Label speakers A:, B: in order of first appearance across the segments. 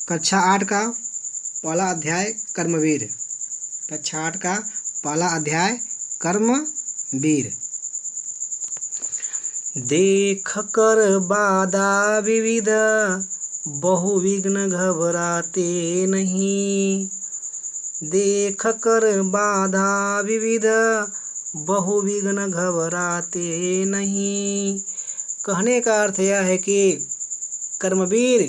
A: कक्षा 8 का पहला अध्याय कर्मवीर। कक्षा 8 का पहला अध्याय कर्मवीर। देख कर बाधा विविध, बहुविघ्न घबराते नहीं। देख कर बाधा विविध, बहुविघ्न घबराते नहीं। कहने का अर्थ यह है कि कर्मवीर,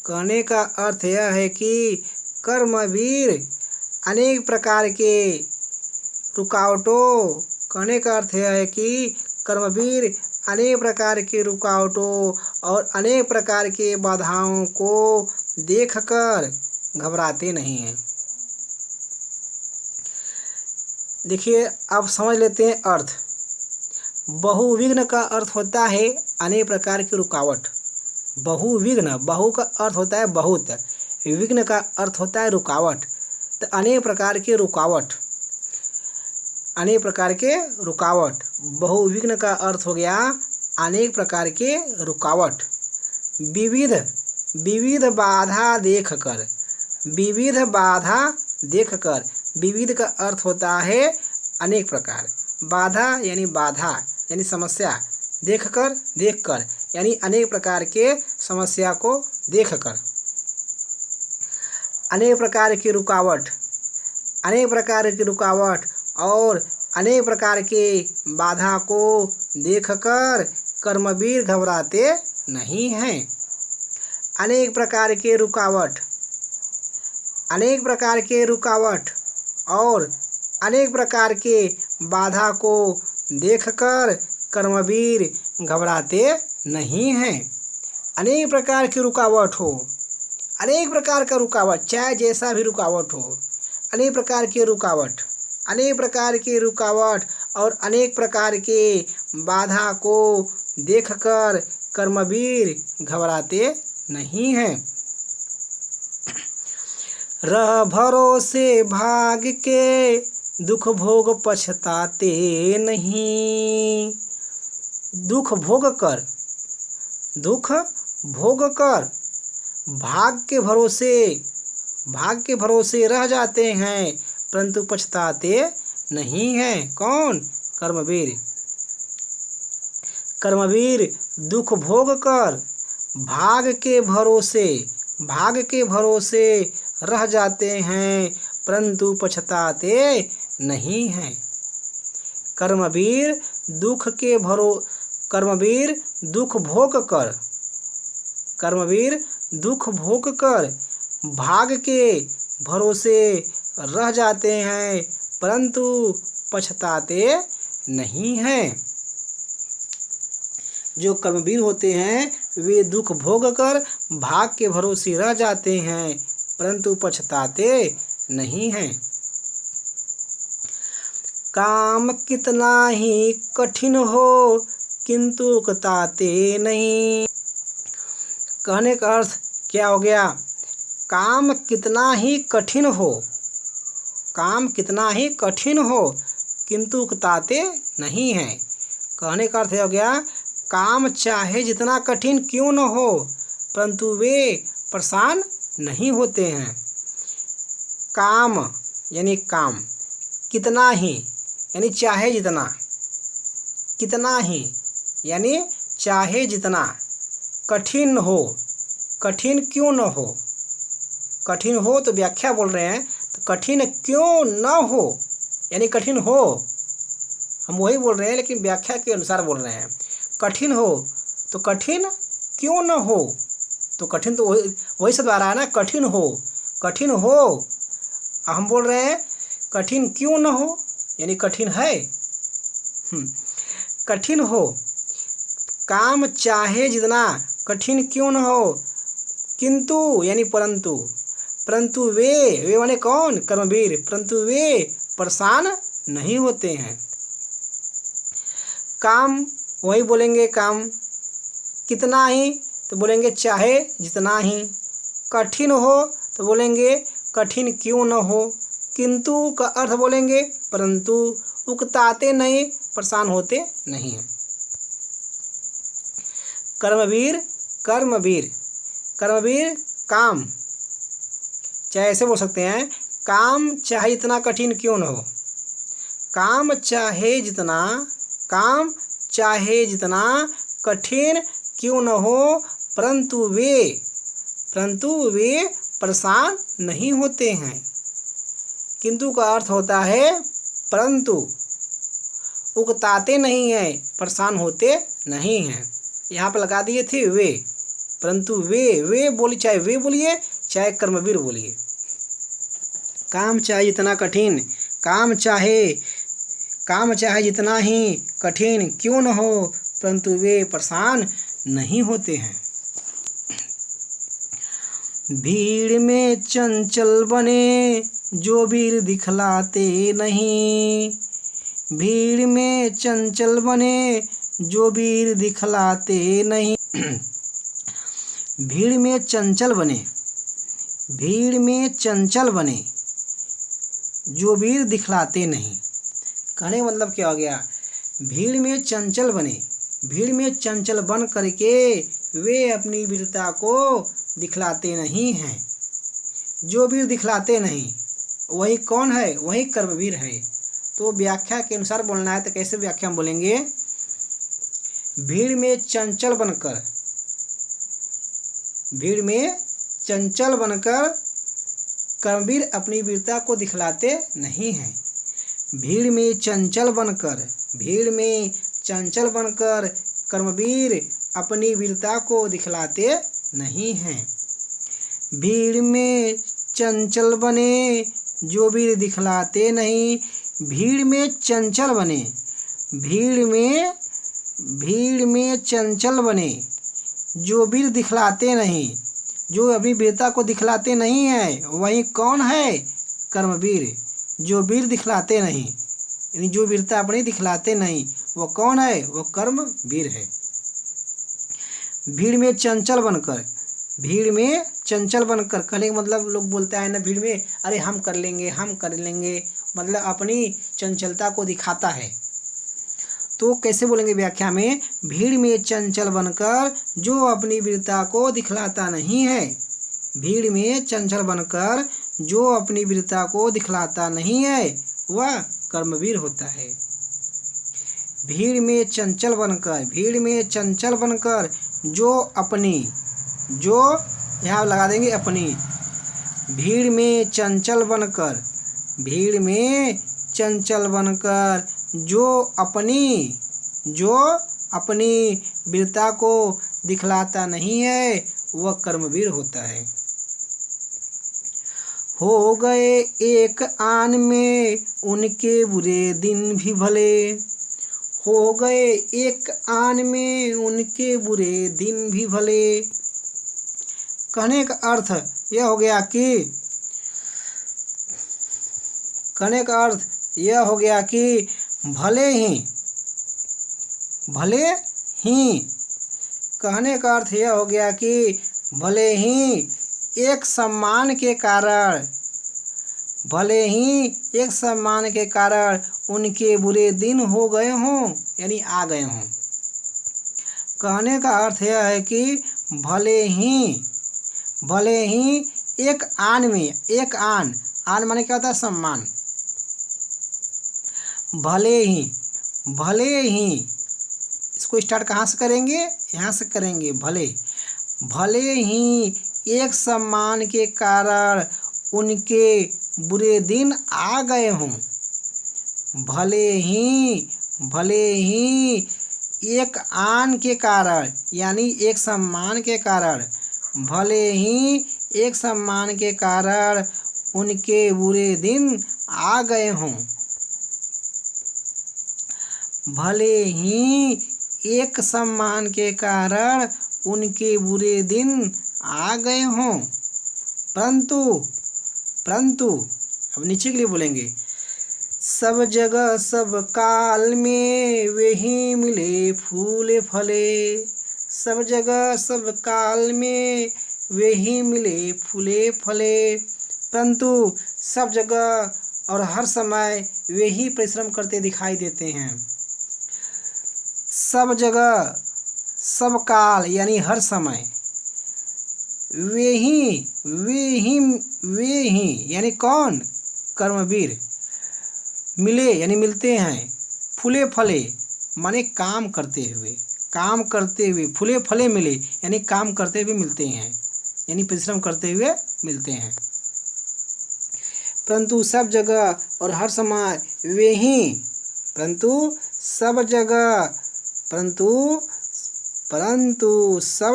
A: कहने का अर्थ यह है कि कर्मवीर अनेक प्रकार के रुकावटों, कहने का अर्थ यह है कि कर्मवीर अनेक प्रकार के रुकावटों और अनेक प्रकार के बाधाओं को देखकर घबराते नहीं हैं। देखिए, अब समझ लेते हैं अर्थ। बहुविघ्न का अर्थ होता है अनेक प्रकार की रुकावट। बहुविघ्न, बहु का अर्थ होता है बहुत, विघ्न का अर्थ होता है रुकावट। तो अनेक प्रकार के रुकावट, अनेक प्रकार के रुकावट। बहुविघ्न का अर्थ हो गया अनेक प्रकार के रुकावट। विविध, विविध बाधा देखकर, विविध बाधा देखकर। विविध का अर्थ होता है अनेक प्रकार, बाधा यानी बाधा यानी समस्या, देखकर देखकर यानी अनेक प्रकार के समस्या को देखकर। अनेक प्रकार की रुकावट, अनेक प्रकार की रुकावट और अनेक प्रकार के बाधा को देखकर कर्मवीर घबराते नहीं हैं। अनेक प्रकार के रुकावट, अनेक प्रकार के रुकावट और अनेक प्रकार के बाधा को देखकर कर्मवीर घबराते नहीं हैं। अनेक प्रकार की रुकावट हो, अनेक प्रकार का रुकावट, चाहे जैसा भी रुकावट हो, अनेक प्रकार की रुकावट, अनेक प्रकार की रुकावट और अनेक प्रकार के बाधा को देखकर कर्मवीर घबराते नहीं हैं। रह भरोसे भाग के, दुख भोग पछताते नहीं। दुख भोग कर, दुख भोग कर भाग के भरोसे, भाग के भरोसे रह जाते हैं परंतु पछताते नहीं हैं। कौन? कर्मवीर। कर्मवीर दुख भोग कर भाग के भरोसे, भाग के भरोसे रह जाते हैं परंतु पछताते नहीं हैं। कर्मवीर दुख के कर्मवीर दुख भोग कर, कर्मवीर दुख भोग कर भाग के भरोसे रह जाते हैं परंतु पछताते नहीं हैं। जो कर्मवीर होते हैं वे दुख भोग कर भाग के भरोसे रह जाते हैं परंतु पछताते नहीं हैं। काम कितना ही कठिन हो किंतु उकताते नहीं। कहने का अर्थ क्या हो गया? काम कितना ही कठिन हो, काम कितना ही कठिन हो किंतु उकताते नहीं हैं। कहने का अर्थ हो गया काम चाहे जितना कठिन क्यों न हो परंतु वे परेशान नहीं होते हैं। काम यानी काम, कितना ही यानी चाहे जितना, कितना ही यानी चाहे जितना, कठिन हो, कठिन क्यों न हो, कठिन हो तो व्याख्या बोल रहे हैं, तो कठिन क्यों न हो यानी कठिन हो, हम वही बोल रहे हैं लेकिन व्याख्या के अनुसार बोल रहे हैं। कठिन हो तो कठिन क्यों न हो, तो कठिन तो वही शब्द आ रहा है ना, कठिन हो, कठिन हो। हम बोल रहे हैं कठिन क्यों न हो यानी कठिन है। कठिन हो, काम चाहे जितना कठिन क्यों न हो, किंतु यानी परंतु, परंतु वे माने कौन? कर्मवीर, परंतु वे परेशान नहीं होते हैं। काम वही बोलेंगे काम, कितना ही तो बोलेंगे चाहे जितना ही, कठिन हो तो बोलेंगे कठिन क्यों न हो, किंतु का अर्थ बोलेंगे परंतु, उकताते नहीं, परेशान होते नहीं हैं। कर्मवीर, कर्मवीर, कर्मवीर काम चाहे ऐसे बोल सकते हैं, काम चाहे जितना कठिन क्यों न हो, काम चाहे जितना कठिन क्यों न हो, परंतु वे परेशान नहीं होते हैं। किंतु का अर्थ होता है परंतु, उकताते नहीं हैं, परेशान होते नहीं हैं। यहाँ पर लगा दिए थे वे, परंतु वे बोलिए, चाहे वे बोलिए चाहे कर्मवीर बोलिए। काम चाहे जितना कठिन, काम चाहे जितना ही कठिन क्यों न हो, परंतु वे परेशान नहीं होते हैं। भीड़ में चंचल बने जो वीर दिखलाते नहीं, भीड़ में चंचल बने जो वीर दिखलाते नहीं। भीड़ में चंचल बने जो वीर दिखलाते नहीं। कहने का मतलब क्या हो गया, भीड़ में चंचल बन करके वे अपनी वीरता को दिखलाते नहीं हैं। जो वीर दिखलाते नहीं वही कौन है, वही कर्मवीर है। तो व्याख्या के अनुसार बोलना है, तो कैसे व्याख्या हम बोलेंगे, भीड़ में चंचल बनकर कर्मवीर अपनी वीरता को दिखलाते नहीं हैं। भीड़ में चंचल बनकर कर्मवीर अपनी वीरता को दिखलाते नहीं हैं। भीड़ में चंचल बने जो वीर दिखलाते नहीं, भीड़ में चंचल बने जो वीर दिखलाते नहीं, जो अभी वीरता को दिखलाते नहीं है, वही कौन है, कर्मवीर। जो वीर दिखलाते नहीं, यानी जो वीरता अपनी दिखलाते नहीं, वो कौन है, वो कर्मवीर है। भीड़ में चंचल बनकर कहने का मतलब, लोग बोलते हैं ना भीड़ में, अरे हम कर लेंगे, मतलब अपनी चंचलता को दिखाता है। तो कैसे बोलेंगे व्याख्या में, भीड़ में चंचल बनकर जो अपनी वीरता को दिखलाता नहीं है, भीड़ में चंचल बनकर जो अपनी वीरता को दिखलाता नहीं है, वह कर्मवीर होता है। भीड़ में चंचल बनकर जो यहाँ लगा देंगे अपनी, भीड़ में चंचल बनकर जो अपनी वीरता को दिखलाता नहीं है, वह कर्मवीर होता है। हो गए एक आन में उनके बुरे दिन भी भले, हो गए एक आन में उनके बुरे दिन भी भले। कहने का अर्थ यह हो गया कि भले ही कहने का अर्थ यह हो गया कि भले ही एक सम्मान के कारण उनके बुरे दिन हो गए हों, यानी आ गए हों। कहने का अर्थ यह है कि भले ही एक आन में, आन माने क्या होता है, सम्मान। भले ही इसको स्टार्ट कहाँ से करेंगे, यहाँ से करेंगे। भले ही एक सम्मान के कारण उनके बुरे दिन आ गए हों, भले ही एक आन के कारण, यानी एक सम्मान के कारण, भले ही एक सम्मान के कारण उनके बुरे दिन आ गए हों, भले ही एक सम्मान के कारण उनके बुरे दिन आ गए हों, परंतु अब नीचे के लिए बोलेंगे, सब जगह सब काल में वे ही मिले फूले फले, सब जगह सब काल में वे ही मिले फूले फले। परंतु सब जगह और हर समय वे ही परिश्रम करते दिखाई देते हैं। सब जगह सब काल यानी हर समय, वे ही यानी कौन, कर्मवीर, मिले यानी मिलते हैं, फूले फले माने काम करते हुए, फूले फले मिले यानी काम करते हुए मिलते हैं, यानी परिश्रम करते हुए मिलते हैं। परंतु सब जगह और हर समय वे ही, परंतु सब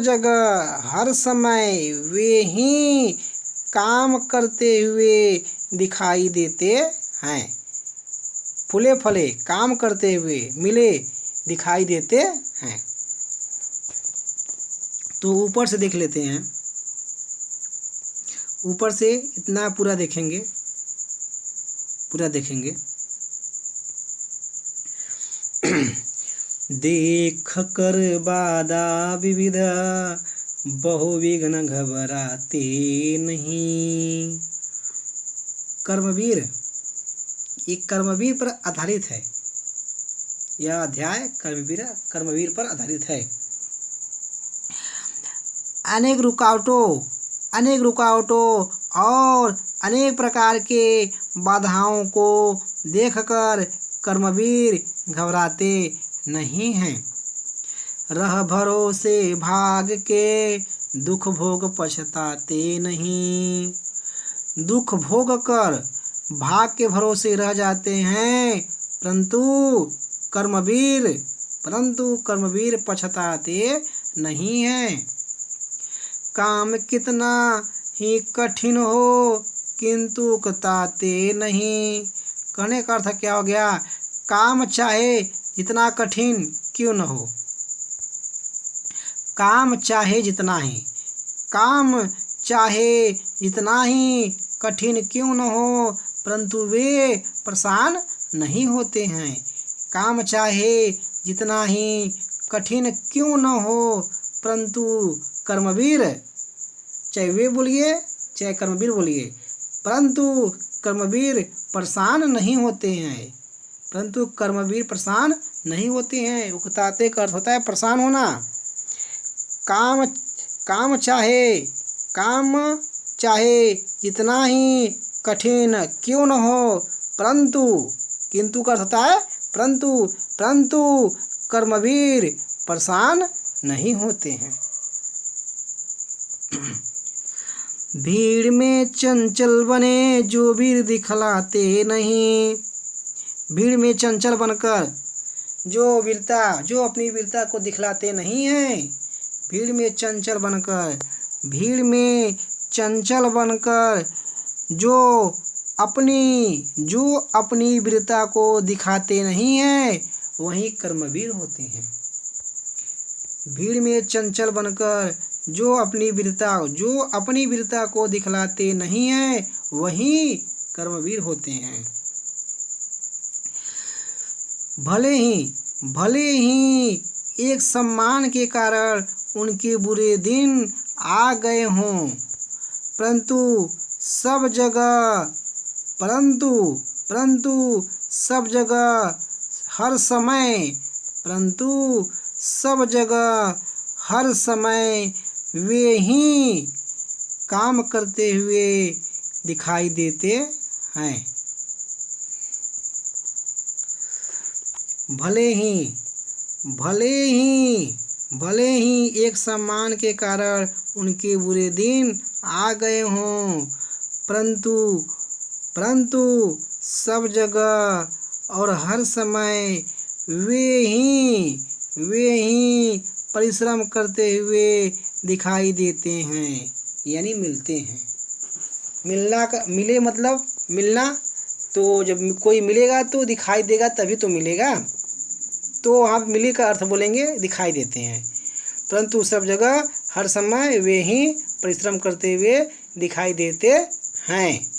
A: जगह हर समय वे ही काम करते हुए दिखाई देते हैं। फूले फले काम करते हुए मिले दिखाई देते हैं। तो ऊपर से देख लेते हैं, ऊपर से इतना पूरा देखेंगे, देख कर बाधा विविध बहुविघ्न घबराते नहीं। कर्मवीर, ये कर्मवीर पर आधारित है, यह अध्याय कर्मवीर पर आधारित है। अनेक रुकावटों और अनेक प्रकार के बाधाओं को देखकर कर्मवीर घबराते नहीं हैं। रह भरोसे भाग के दुख भोग पछताते नहीं। दुख भोग कर भाग के भरोसे रह जाते हैं, परंतु कर्मवीर पछताते नहीं हैं। काम कितना ही कठिन हो किंतु उकताते नहीं। कहने का अर्थ क्या हो गया, काम चाहे जितना कठिन क्यों न हो, काम चाहे जितना ही कठिन क्यों न हो, परंतु वे परेशान नहीं होते हैं। काम चाहे जितना ही कठिन क्यों न हो, परंतु कर्मवीर, चाहे वे बोलिए चाहे कर्मवीर बोलिए, परंतु कर्मवीर परेशान नहीं होते हैं। उकताते का अर्थ होता है परेशान होना। काम चाहे जितना ही कठिन क्यों न हो, किंतु का अर्थ होता है परंतु कर्मवीर परेशान नहीं होते हैं। भीड़ में चंचल बने जो वीर दिखलाते नहीं। भीड़ में चंचल बनकर जो अपनी वीरता को दिखलाते नहीं हैं। भीड़ में चंचल बनकर जो अपनी वीरता को दिखाते नहीं हैं, वही कर्मवीर होते हैं। भीड़ में चंचल बनकर जो अपनी वीरता को दिखलाते नहीं हैं, वही कर्मवीर होते हैं। भले ही एक सम्मान के कारण उनके बुरे दिन आ गए हों, परंतु सब जगह हर समय वे ही काम करते हुए दिखाई देते हैं। भले ही एक सम्मान के कारण उनके बुरे दिन आ गए हों, परंतु सब जगह और हर समय वे ही परिश्रम करते हुए दिखाई देते हैं, यानी मिलते हैं। मिले मतलब मिलना, तो जब कोई मिलेगा तो दिखाई देगा, तभी तो मिलेगा। तो आप मिले का अर्थ बोलेंगे दिखाई देते हैं। परंतु सब जगह हर समय वे ही परिश्रम करते हुए दिखाई देते हैं।